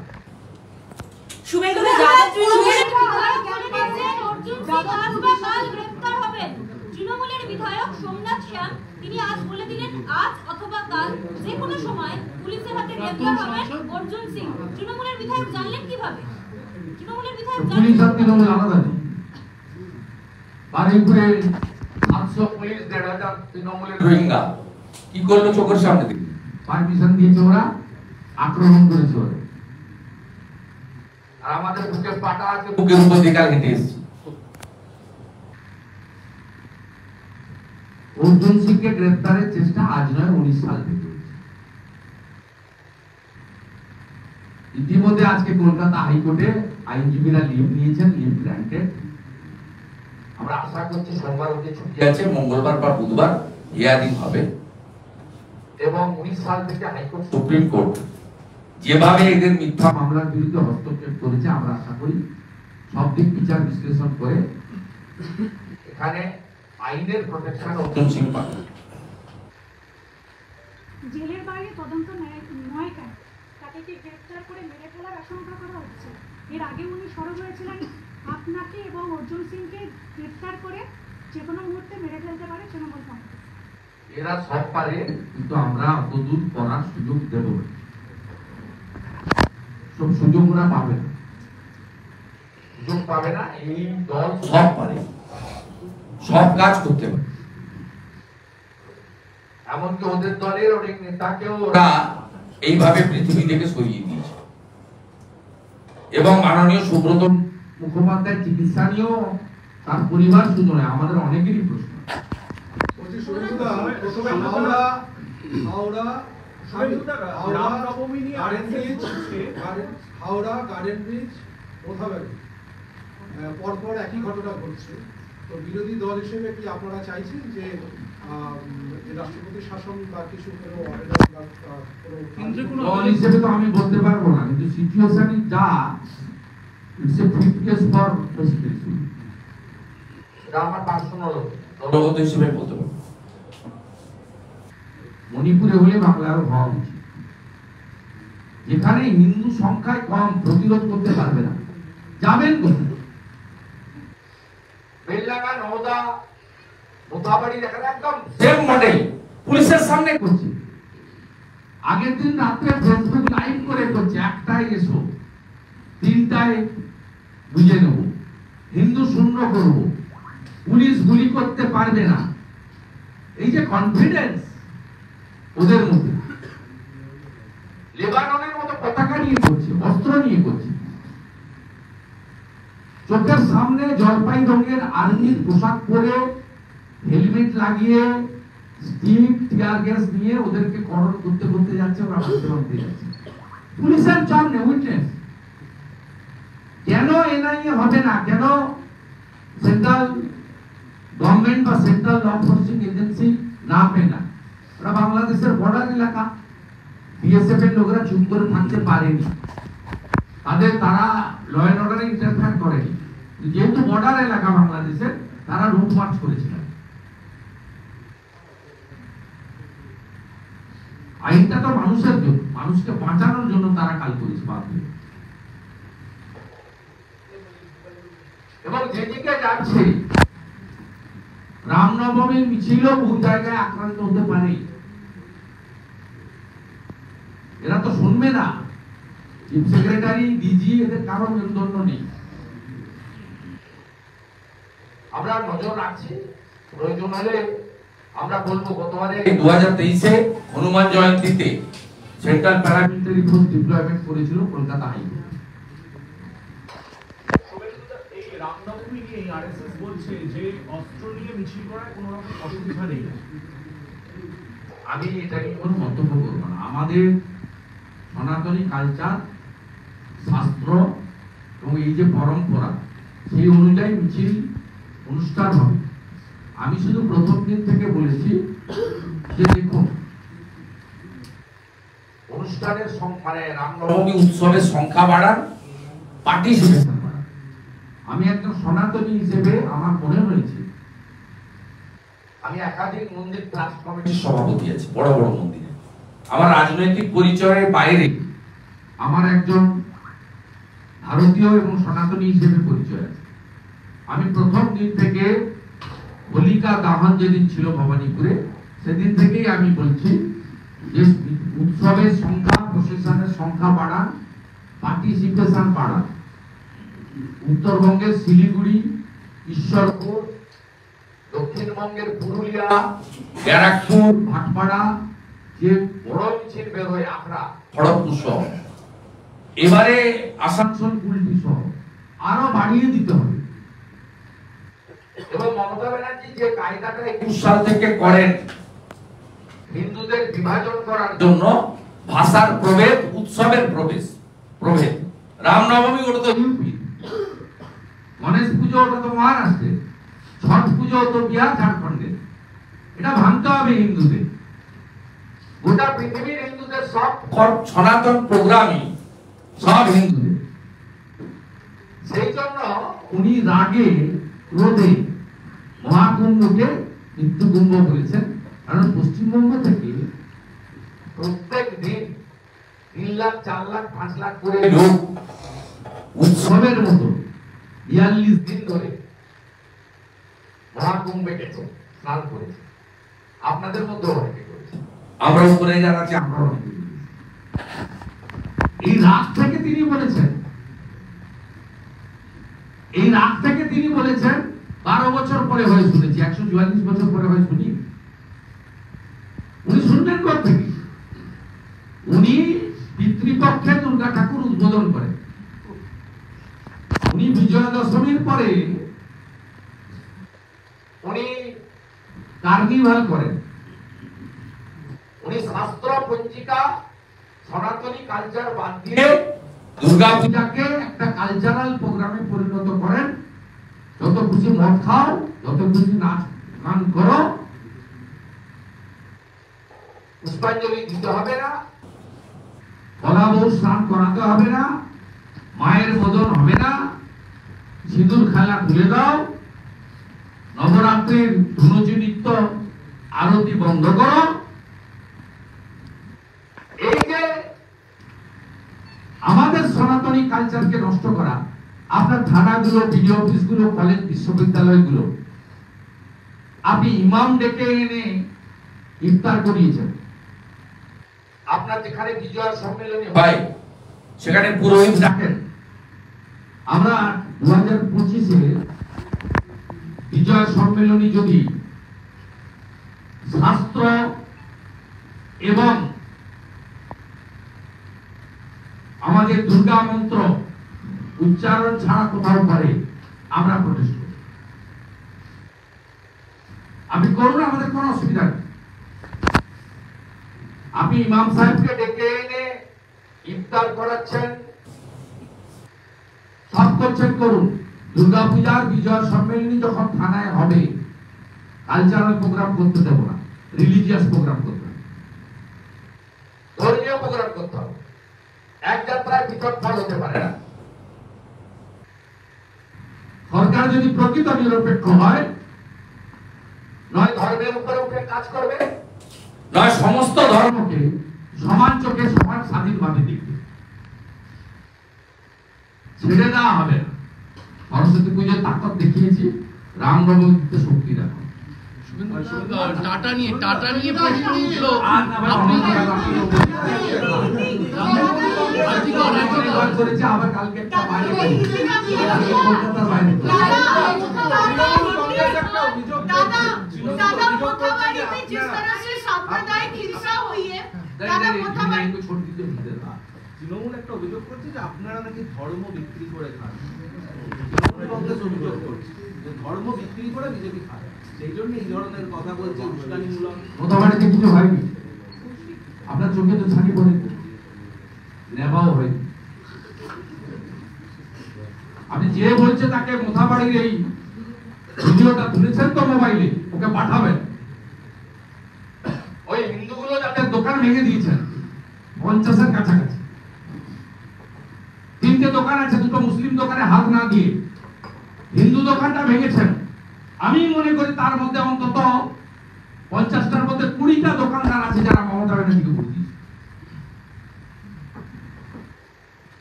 শুভেন্দু যাদব তৃণমূলের বিধায়ক বলেছেন অর্জুন সিং আজ বা কাল গ্রেফতার হবেন। তৃণমূলের বিধায়ক সোমনাথ শ্যাম তিনি আজ বলে দিলেন আজ অথবা কাল যে কোনো সময় পুলিশের হাতে গ্রেফতার হবেন অর্জুন সিং। তৃণমূলের বিধায়ক জানলেন কিভাবে? তৃণমূলের বিধায়ক পুলিশ আর তৃণমূল আলাদা নেই। বারুইপুরে 700 পুলিশ, 1,500 তৃণমূলের রোহিঙ্গা কি করলো চোখের সামনে থেকে? পারমিশন দিয়েছে ওরা, আক্রমণ করেছে ওরা। আর আমাদের বুকে পাটা আছে, বুকের উপর দিকে হেঁটে এসেছে। অর্জুন সিংকে গ্রেফতারের চেষ্টা আজ নয়, 19 সাল থেকে। ইতিমধ্যে আজকে কলকাতা হাইকোর্টে আইনজীবীরা লিভ নিয়েছেন, লিভ গ্রান্টেড। আমরা আশা করছি সোমবার অবধি ছুটি আছে, মঙ্গলবার বা বুধবার হিয়ারিং হবে। এবং 19 সাল থেকে হাইকোর্ট, সুপ্রিম কোর্ট যেভাবে এদের মিথ্যা মামলার বিরুদ্ধে হস্তক্ষেপ করেছে, আমরা আশা করি সব দিক বিচার বিশ্লেষণ করে এখানে আইনের প্রোটেকশন অর্জুন সিং পাবে। জেলের বাইরে তদন্ত নয় কেন? তাকে কি গ্রেফতার করে মেরে ফেলার আশঙ্কা করা হচ্ছে? এর আগে উনি সরব হয়েছিলেন আপনাকে এবং অর্জুন সিংকে গ্রেফতার করে যে কোনো মুহূর্তে মেরে ফেলতে পারে তৃণমূল কংগ্রেস। এরা সব পারে, কিন্তু আমরা অতদূর করার সুযোগ দেব না। সব সুযোগ ওরা পাবে না, সুযোগ পাবে না। এই দল সব পারে, সব কাজ করতে পারে। এমনকি ওদের দলের অনেক নেতাকেও ওরা এইভাবে পৃথিবী থেকে সরিয়ে দিয়েছে। এবং মাননীয় সুব্রত মুখোপাধ্যায় চিকিৎসা নিয়েও তার পরিবার শুধু নয়, আমাদের অনেকেরই প্রশ্ন। প্রথমে হাওড়া গার্ডেন ব্রিজ মোথাবাড়ি পরপর একই ঘটনা ঘটছে। তো বিরোধী দল হিসেবে কি আপনারা চাইছেন যে রাষ্ট্রপতি শাসন বা কিছু দল হিসেবে তো আমি বলতে পারবো না, কিন্তু সিচুয়েশন যা, it's a fit case for presidency. এটা আমার পার্সোনাল দলগত হিসেবে বলতে পারবো। মণিপুরে হলে বাংলার হওয়া উচিত। যেখানে হিন্দু সংখ্যায় কম, প্রতিরোধ করতে পারবে না, যাবেন কোথায়? বেলডাঙ্গা, নওদা, মোথাবাড়ি এখানে একদম সেম মডেল পুলিশের সামনে করছে। আগের দিন রাতে ফেসবুক লাইভ করে করছে, 1টায় এসো, 3টায় বুঝে নেব, হিন্দু শূন্য করব, পুলিশ গুলি করতে পারবে না। এই যে কনফিডেন্স ওদের মধ্যে, লেবাননের মতো পতাকা নিয়ে করছে, অস্ত্র নিয়ে করছে, চোখের সামনে জলপাই রঙের আর্মির পোশাক পরে, হেলমেট লাগিয়ে, স্টিক টিয়ার গ্যাস নিয়ে ওদেরকে করণ করতে করতে যাচ্ছে, ওরা ভাবতে ভাবতে যাচ্ছে। পুলিশের সামনে উইটনেস। কেন এনআইএ হবে না? কেন সেন্ট্রাল গভর্নমেন্ট বা সেন্ট্রাল ল এনফোর্সিং এজেন্সি না পেয়ে না, ওরা বাংলাদেশের বর্ডার এলাকা, বিএসএফ এর লোকেরা চুপ করে থাকতে পারেনি, তারা ল এন্ড অর্ডারে ইন্টারফেয়ার করেনি, যেহেতু বর্ডার এলাকা বাংলাদেশের, তারা রুট মার্চ করেছিলেন। আইনটা তো মানুষের জন্য, মানুষকে বাঁচানোর জন্য তারা কাজ করেছে বাধ্য। এবং যেদিকে যাচ্ছে রামনবমীর মিছিলও বহু জায়গায় আক্রান্ত হতে পারে, এরা তো শুনবে না। চিফ সেক্রেটারি, ডিজি, এদের কারো মেরুদণ্ড নেই। আমরা নজর রাখছি, প্রয়োজন হলে আমরা বলবো। গতবারে 2023-এ হনুমান জয়ন্তীতে সেন্ট্রাল প্যারামিলিটারি ফোর্স ডিপ্লয়মেন্ট করেছিল কলকাতা হাইকোর্ট। এই রামনবমী নিয়ে আরএসএস বলছে যে অস্ত্র নিয়ে মিছিল করার কোনো রকম অসুবিধা নেই। আমি এটা নিয়ে কোনো মন্তব্য করবো না। আমাদের সনাতনী কালচার, শাস্ত্র এবং এই যে পরম্পরা, সেই অনুযায়ী মিছিল অনুষ্ঠান হবে। আমি শুধু প্রথম দিন থেকে বলেছি যে দেখুন, অনুষ্ঠানের মানে রামনবমী উৎসবের সংখ্যা বাড়ান, পার্টিসিপেশন বাড়ান। আমি একজন সনাতনী হিসেবে আমার মনে হয়েছে, আমি একাধিক মন্দির ট্রাস্ট কমিটির সভাপতি আছি, বড় বড় মন্দিরে। আমার রাজনৈতিক পরিচয়ের বাইরে আমার একজন ভারতীয় এবং সনাতনী হিসেবে পরিচয় আছে। আমি প্রথম দিন থেকে হোলিকা দাহন যেদিন ছিল ভবানীপুরে, সেদিন থেকেই আমি বলছি যে উৎসবের সংখ্যা, প্রসেশনের সংখ্যা বাড়ান, পার্টিসিপেশন বাড়ান। উত্তরবঙ্গের শিলিগুড়ি, ঈশ্বরপুর, দক্ষিণবঙ্গের পুরুলিয়া, ব্যারাকপুর, ভাটপাড়া যে বড় মিছিল বের হয়, আখড়া, খড়গপুর সহ, এবারে আসানসোল, কুলটি সহ আরো বাড়িয়ে দিতে হবে। এবং মমতা ব্যানার্জি যে কায়দাটা 21 সাল থেকে করেন হিন্দুদের বিভাজন করার জন্য, ভাষার প্রভেদ, উৎসবের প্রভেদ, রামনবমী ওটা তো ইউপি, গণেশ পুজো ওটা তো মহারাষ্ট্রে, ছট পুজো তো বিহার, ঝাড়খণ্ডে। এটা ভাঙতে হবে হিন্দুদের। গোটা পৃথিবীর হিন্দুদের সব সনাতন প্রোগ্রামই সব হিন্দুদের। সেই জন্য উনি রাগে ক্রোধে মহাকুম্ভকে মৃত্যুকুম্ভ বলেছেন। কারণ পশ্চিমবঙ্গ থেকে প্রত্যেক দিন 3 লাখ, 4 লাখ, 5 লাখ করে লোক উৎসবের মতো 42 দিন ধরে মহাকুম্ভে গেছে, স্নান করেছে। আপনাদের মধ্যে অনেকে করেছে, আমরাও করে যাচ্ছি, আমরাও অনেকে। এই রাগ থেকে তিনি বলেছেন, 12 বছর পরে হয়ে শুনেছি, 144 বছর পরে হয়ে শুনি। উনি শুনবেন কোথা থেকে? উনি পিতৃপক্ষে দুর্গা ঠাকুর উদ্বোধন করেন। উনি বিজয়া দশমীর পরে উনি কার্নিভাল করেন। উনি শাস্ত্র, পঞ্জিকা, সনাতনী কালচার বাদ দিয়ে দুর্গা পূজাকে একটা কালচারাল প্রোগ্রামে পরিণত করেন। যত খুশি মদ খাও, যত খুশি নাচ গান করো, পুষ্পাঞ্জলি দিতে হবে না, কলা বউ স্নান করাতে হবে না, মায়ের বোধন হবে না, সিঁদুর খেলা খুলে দাও, নবরাত্রির ধুনুচি নৃত্য, আরতি বন্ধ করো। এই যে আমাদের সনাতনী কালচারকে নষ্ট করা, আপনার থানাগুলো, বিডিও অফিসগুলো, কলেজ, বিশ্ববিদ্যালয়গুলো আপনি ইমাম ডেকে এনে ইফতার করিয়েছেন। আপনার যেখানে বিজয় সম্মেলনী হয় সেখানে পুরোহিত ডাকেন। আমরা 2025-এ বিজয় সম্মেলনী যদি শাস্ত্র এবং আমাদের দুর্গা মন্ত্র উচ্চারণ ছাড়া কোথাও করে, আমরা প্রতিষ্ঠা করি। আপনি করুন, আমাদের কোনো অসুবিধা নেই। আপনি ইমাম সাহেবকে ডেকে এনে ইফতার করাচ্ছেন, সব করছেন, করুন। দুর্গা পূজার বিজয় সম্মেলনী যখন থানায় হবে, কালচারাল প্রোগ্রাম করতে দেবো না, রিলিজিয়াস প্রোগ্রাম করতে হবে, ধর্মীয় প্রোগ্রাম করতে হবে। এক যাত্রায় বিপদ ফল হতে পারে না। সরকার যদি প্রকৃত নিরপেক্ষ হয়, নয় ধর্মের উপরে উঠে কাজ করবে, নয় সমস্ত ধর্মকে সমান চোখে সমান স্বাধীনভাবে দেখবে, ছেড়ে দেওয়া হবে না। সরস্বতী পুজোর তাকত দেখিয়েছি, রামনবমীতে শক্তি দেখো। টাটা নিয়ে প্রশ্ন উঠলো, করেছে আবার কালকে একটা বাইরে কলকাতার বাইরে তৃণমূল একটা অভিযোগ করছে যে আপনারা নাকি ধর্ম বিক্রি করে খান, কংগ্রেস অভিযোগ করছে যে ধর্ম বিক্রি করে বিজেপি খায়, সেই জন্য এই ধরনের কথা বলছে উস্কানিমূলক। মোটামুটি কিছু হয়নি, আপনার চোখে তো ছানি পড়ে নেবাও হয়নি। আপনি যে বলছে তাকে মোথাবাড়ির এই ভিডিওটা তুলেছেন তো মোবাইলে, ওকে পাঠাবেন। ওই হিন্দুগুলো যাদের দোকান ভেঙে দিয়েছেন 50-এর কাছাকাছি, 3টে দোকান আছে, 2টো মুসলিম দোকানে হাত না দিয়ে হিন্দু দোকানটা ভেঙেছেন। আমি মনে করি তার মধ্যে অন্তত 50টার মধ্যে 20টা দোকানদার আছে যারা মমতা ব্যানার্জিকে ভোট দিয়েছে।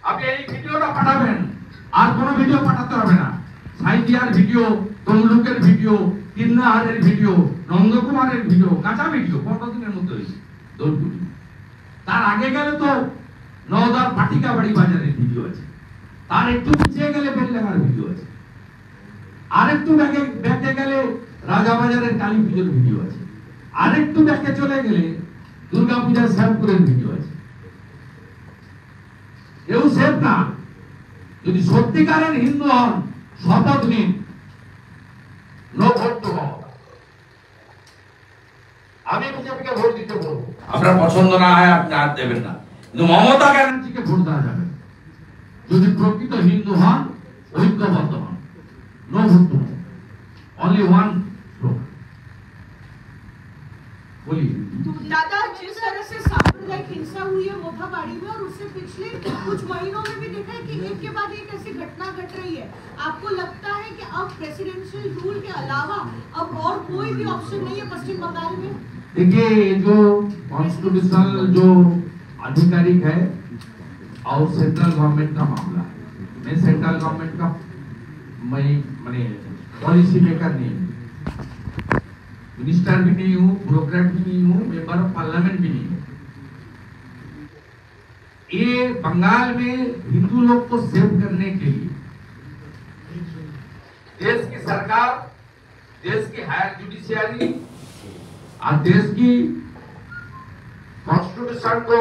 আপনি এই ভিডিওটা পাঠাবেন, আর কোনো ভিডিও পাঠাতে হবে না। সাইদিয়ার ভিডিও, তমলুকের ভিডিও, কিন্নাহারের ভিডিও, নন্দকুমারের ভিডিও, কাঁচা ভিডিও 15 দিনের মধ্যে হয়েছে দৌড়গুলি। তার আগে গেলে তো নওদার পাটিকাবাড়ি বাজারের ভিডিও আছে, তার একটু পিছিয়ে গেলে বেলডাঙ্গার ভিডিও আছে, আরেকটু ব্যাকে গেলে রাজাবাজারের কালী পুজোর ভিডিও আছে, আরেকটু ব্যাকে চলে গেলে দুর্গাপূজার শ্যামপুরের ভিডিও আছে। কেউ সেফ না। যদি সত্যিকারের হিন্দু হন, শপথ নিন, নো ভোট টু মমতা। আমি বিজেপিকে ভোট দিতে বলবো, আপনার পছন্দ না হয় আপনি আর দেবেন না, কিন্তু মমতা ব্যানার্জিকে ভোট দেওয়া যাবে যদি প্রকৃত হিন্দু হন, ঐক্যবদ্ধ হন। No vote to Mamata, only one slogan. बोलिए। दादा, जिस तरह से सांप्रदायिक हिंसा हुई है मोथाबाड़ी में, और उससे पिछले कुछ महीनों में भी देखा है कि एक के बाद एक ऐसी घटना घट रही है, आपको लगता है कि अब प्रेसिडेंशियल रूल के अलावा अब और कोई भी ऑप्शन नहीं है पश्चिम बंगाल में? देखिए, जो कॉन्स्टिट्यूशनल जो आधिकारिक है और सेंट्रल गवर्नमेंट का मामला है, मैं सेंट्रल गवर्नमेंट का मैं पॉलिसी मेकर नहीं हूँ, मिनिस्टर भी नहीं हूँ, ब्यूरोक्रेट भी नहीं हूँ, मेंबर ऑफ पार्लियामेंट भी नहीं हूँ। ये बंगाल में हिंदू लोग को सेव करने के लिए देश की सरकार, देश की हायर जुडिशियरी और देश की कॉन्स्टिट्यूशन को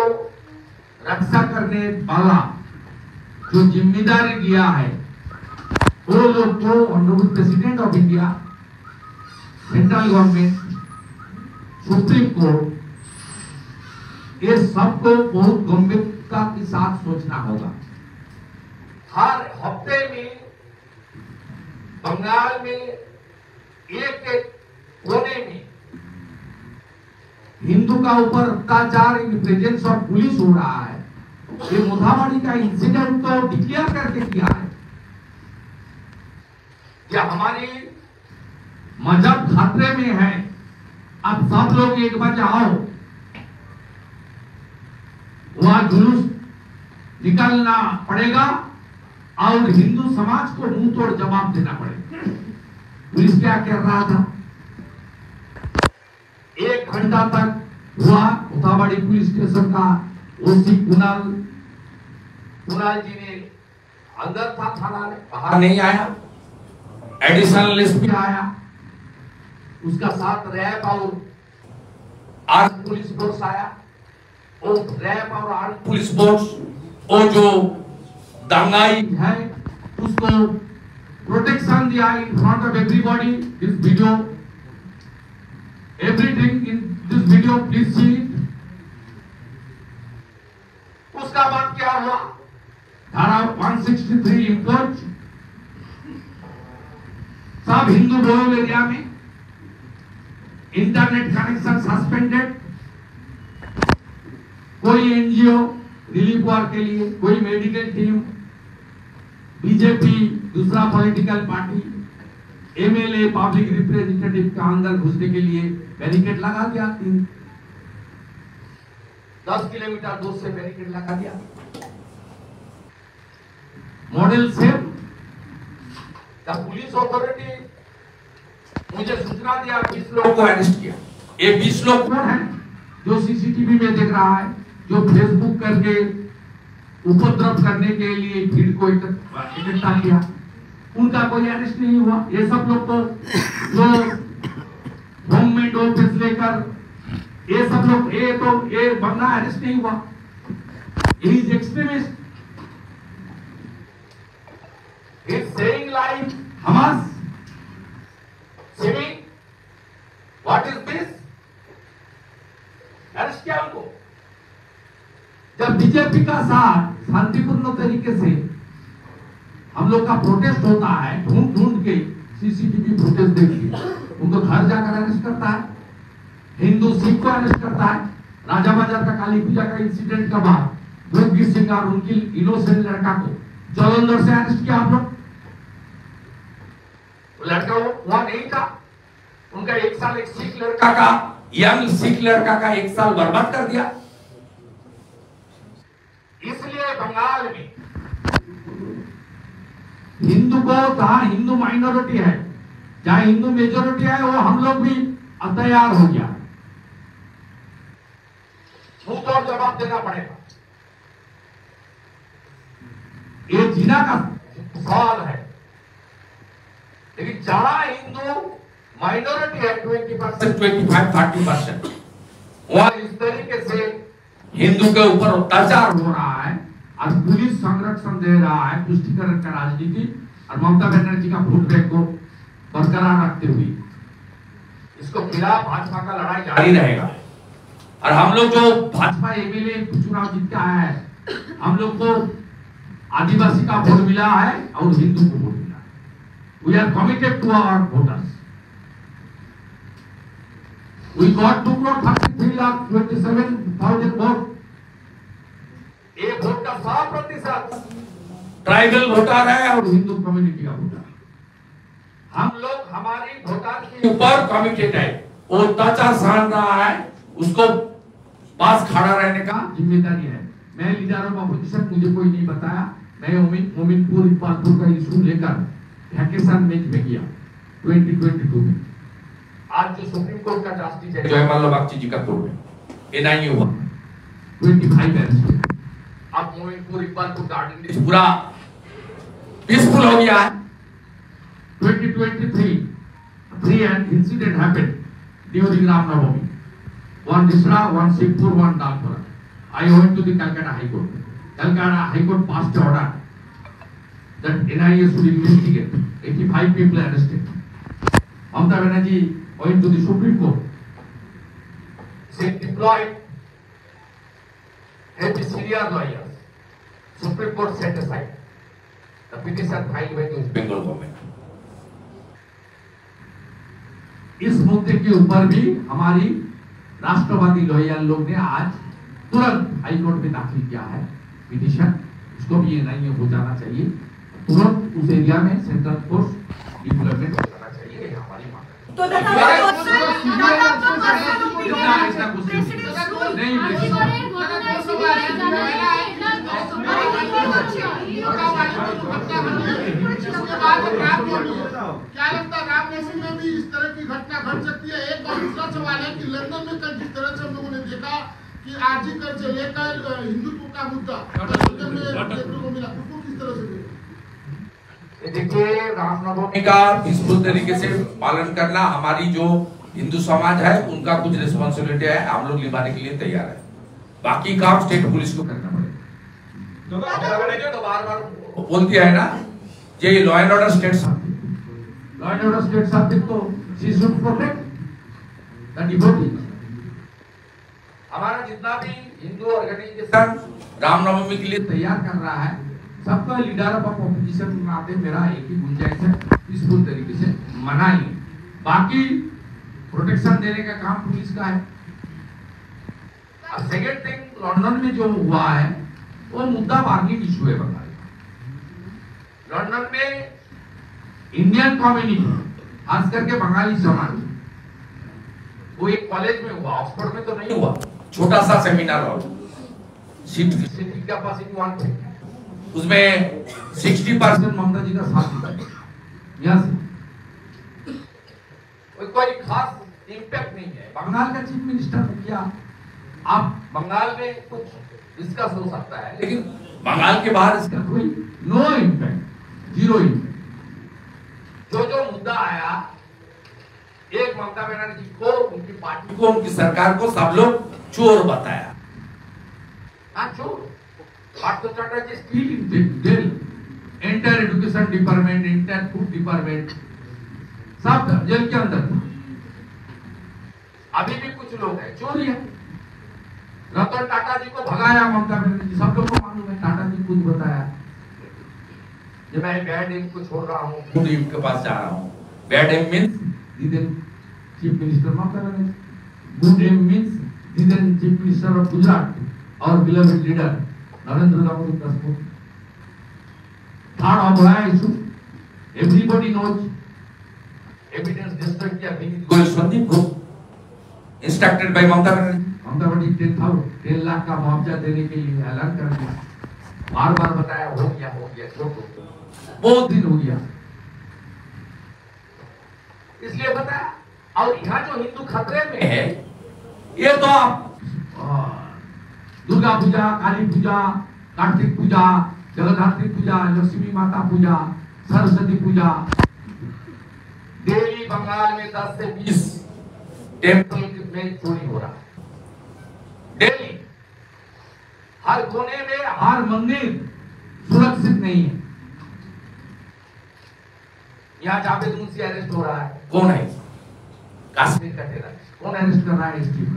रक्षा करने वाला जो जिम्मेदारी दिया है, वो लोग को honourable president of India, central government, supreme court, ये सबको बहुत गंभीरता के साथ सोचना होगा। हर हफ्ते में बंगाल में एक कोने में हिंदू का ऊपर अत्याचार इन प्रेजेंस ऑफ पुलिस हो रहा है। ये मोथाबाड़ी का इंसिडेंट तो डिक्लेयर करके किया है कि हमारी मजहब खतरे में है, अब सब लोग एक बार जाओ, वहां जुलूस निकालना पड़ेगा और हिंदू समाज को मुंह तोड़ जवाब देना पड़ेगा। पुलिस क्या कर रहा था? 1 घंटा तक हुआ। मोथाबाड़ी पुलिस स्टेशन का ओसी कुणाल जी ने अंदर था, थाना में बाहर नहीं आया। एडिशनल एसपी आया, उसका साथ रैप और आर्म पुलिस फोर्स आया। वो रैप और आर्म पुलिस फोर्स वो जो दंगाई है उसको प्रोटेक्शन दिया in front of everybody. This video, everything in this video please see it. उसका बाद क्या हुआ? धारा 163 इम्पोज सब हिंदू बोल एरिया में इंटरनेट कनेक्शन सस्पेंडेड, कोई एनजीओ रिलीफ वर्क के लिए, कोई मेडिकल टीम, बीजेपी दूसरा political party, MLA public representative का अंदर घुसने के लिए बैरिकेड लगा दिया। 10 किलोमीटर दूर से बैरिकेड लगा दिया। Model same. The police authority मुझे सूचना दिया 20 लोगों को अरेस्ट किया। ये 20 लोग कौन है? जो सीसीटीवी में देख रहा है, जो फेसबुक करके उपद्रव करने के लिए भीड़ को इकट्ठा किया, उनका कोई अरेस्ट नहीं हुआ। ये सब लोग तो जो गवर्नमेंट ऑफिस लेकर ये सब लोग, ये बंदा अरेस्ट नहीं हुआ। He is extremist, he is saying like Hamas, saying what is this? Arrest किया उनको। जब बीजेपी का साथ शांतिपूर्ण तरीके से हम लोग का प्रोटेस्ट होता है, ढूंढ ढूंढ के सीसीटीवी फुटेज देखिए, उनको घर जाकर अरेस्ट करता है, हिंदू सिख को अरेस्ट करता है। राजा बाजार का काली पूजा का इंसिडेंट का बाद योगी सिंह और उनकी इनोसेंट लड़का को जालंधर से अरेस्ट किया आप लोग। लड़का वो वहां नहीं था, उनका 1 साल एक सिख लड़का का, यंग सिख लड़का का 1 साल बर्बाद कर दिया। इसलिए बंगाल में हिंदू को, जहां हिंदू माइनॉरिटी है, जहां हिंदू मेजोरिटी है, वो हम लोग भी तैयार हो गया। मुंह तोड़ जवाब देना पड़ेगा। ये जीना का सवाल है। लेकिन जहां हिंदू माइनॉरिटी है 20%, 25-30%, वहां इस तरीके से हिंदू के ऊपर अत्याचार हो रहा है और पुलिस संरक्षण दे रहा है, पुष्टिकरण का राजनीति और ममता बनर्जी का वोट बैंक को बरकरार रखते हुए इसको खिलाफ भाजपा का लड़ाई जारी रहेगा। और हम लोग जो भाजपा एमएलए चुनाव जीत के आया है, हम लोग को आदिवासी का वोट मिला है और हिंदू को वोट मिला है। We are committed to our voters. We got 2,33,27,000 votes. ये वोट का 100% ट्राइबल वोटर है और हिंदू कम्युनिटी का वोटर। हम लोग हमारी वोटर के ऊपर कमिटेड है। वो अत्याचार सहन रहा है, उसको पास खड़ा रहने का जिम्मेदारी है। मैं लीडर ऑफ अपोजिशन, मुझे कोई नहीं बताया। मैं मोमिनपुर इकबालपुर का इशू लेकर वैकेशन में गया 2022 में। आज जो सुप्रीम कोर्ट का जस्टिस है जयमाला बागची जी का कोर्ट है, एनआईए हुआ 25 अरेस्ट। अब मोमिनपुर इकबालपुर गार्डन पूरा पीसफुल हो गया है। 2023 3 incident happened during Ram Navami. One Disra, one Sikpur, one Dalpura. I went to the Calcutta High Court. Calcutta High Court passed an order that NIA should investigate. 85 people arrested. Mamata Banerjee went to the Supreme Court. She deployed heavy senior lawyers. Supreme Court set aside the petition filed by the Bengal government. इस मुद्दे के ऊपर भी हमारी राष्ट्रवादी lawyer लोग ने आज तुरंत हाई कोर्ट में दाखिल किया है पिटीशन। इसको भी एनआईए हो जाना चाहिए, तुरंत उस एरिया में सेंट्रल फोर्स डिप्लॉयमेंट हो जाना चाहिए, हमारी मांग है। तो क्या लगता है राम नवमी में भी इस तरह की घटना घट सकती है? एक और दूसरा सवाल है कि लंदन में कल जिस तरह से हम लोगों ने देखा कि आरजी कर से लेकर हिंदुत्व का मुद्दा देखने को मिला, उसको किस तरह से देखा? देखिए, रामनवमी का पीसफुल तरीके से पालन करना हमारी जो हिंदू समाज है उनका कुछ रिस्पॉन्सिबिलिटी है, हम लोग निभाने के लिए तैयार है। बाकी काम स्टेट पुलिस को करना पड़ेगा। तो बार-बार बोलती है ना, ये law and order state subject, law and order state subject को she should protect the devotee. हमारा जितना भी हिंदू ऑर्गेनाइजेशन रामनवमी के लिए तैयार कर रहा है, सबका लीडर ऑफ ऑपोजिशन नाते मेरा एक ही गुंजाइश है, पीसफुल तरीके से मनाएंगे। बाकी प्रोटेक्शन देने का काम पुलिस का है। अब सेकेंड थिंग, लंदन में जो हुआ है वो मुद्दा बार्गेनिंग इशू है बंगाल का। लंदन में इंडियन कम्युनिटी, खास करके बंगाली समाज, वो एक कॉलेज में हुआ, ऑक्सफोर्ड में तो नहीं हुआ, छोटा सा सेमिनार हुआ, सीटिंग कैपेसिटी 1 थे, उसमें 60% ममता जी का साथ दिया। यहाँ से कोई खास इम्पैक्ट नहीं है। बंगाल का चीफ मिनिस्टर ने किया, आप बंगाल में कुछ डिस्कस हो सकता है, लेकिन बंगाल के बाहर इसका कोई नो इम्पैक्ट, जीरो इम्पैक्ट। जो मुद्दा आया, एक ममता बनर्जी को, उनकी पार्टी को, उनकी सरकार को सब लोग चोर बताया। हाँ चोर, Partha Chatterjee still in jail, entire education department, entire food department सब जेल के अंदर था। अभी भी कुछ लोग हैं, चोरी है। रतन टाटा जी को भगाया ममता बनर्जी, सब लोग को मालूम है, टाटा जी खुद बताया कि मैं बैड एम को छोड़ रहा हूँ, गुड एम के पास जा रहा हूँ। Bad M means chief minister Mamata Banerjee, good M means chief minister of Gujarat और beloved leader Narendra Damodar Das Modi. Third अब है issue, everybody knows, evidence destroy किया विनीत गोयल, संदीप घोष, इंस्ट्रक्टेड बाय ममता बनर्जी। ममता बनर्जी 10 लाख का मुआवजा देने के लिए ऐलान कर दिया, बार बार बताया हो गया, छोड़ो, बहुत दिन हो गया, इसलिए बताया। और यहाँ जो हिंदू खतरे में है, ये तो आप दुर्गा पूजा, काली पूजा, कार्तिक पूजा, जगद्धात्री पूजा, लक्ष्मी माता पूजा, सरस्वती पूजा, दिल्ली बंगाल में 10 से 20 टेम्पल में चोरी हो रहा है। दिल्ली हर कोने में हर मंदिर सुरक्षित नहीं है। यहाँ जावेद मुंशी अरेस्ट हो रहा है, कौन है? कश्मीर का टेररिस्ट, कौन अरेस्ट कर रहा है? स्टीव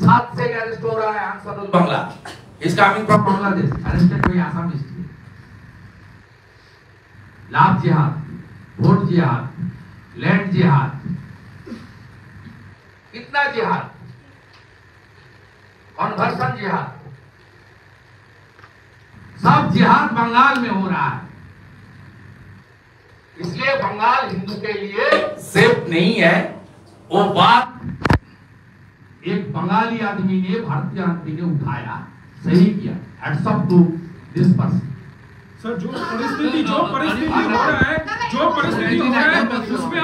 7 से अरेस्ट हो रहा है आंसरुल बांग्ला, इसका कमिंग फ्रॉम बांग्लादेश, अरेस्टेड कोई आसाम स्टेट। लाभ जिहाद, वोट जिहाद, लैंड जिहाद, कितना जिहाद, कन्वर्सन जिहाद, सब जिहाद बंगाल में हो रहा है। इसलिए बंगाल हिंदू के लिए सेफ नहीं है। वो बात एक बंगाली आदमी ने, भारतीय आदमी ने उठाया, सही किया, hats off to this person. Sir, जो परिस्थिति हो रहा है, उसमें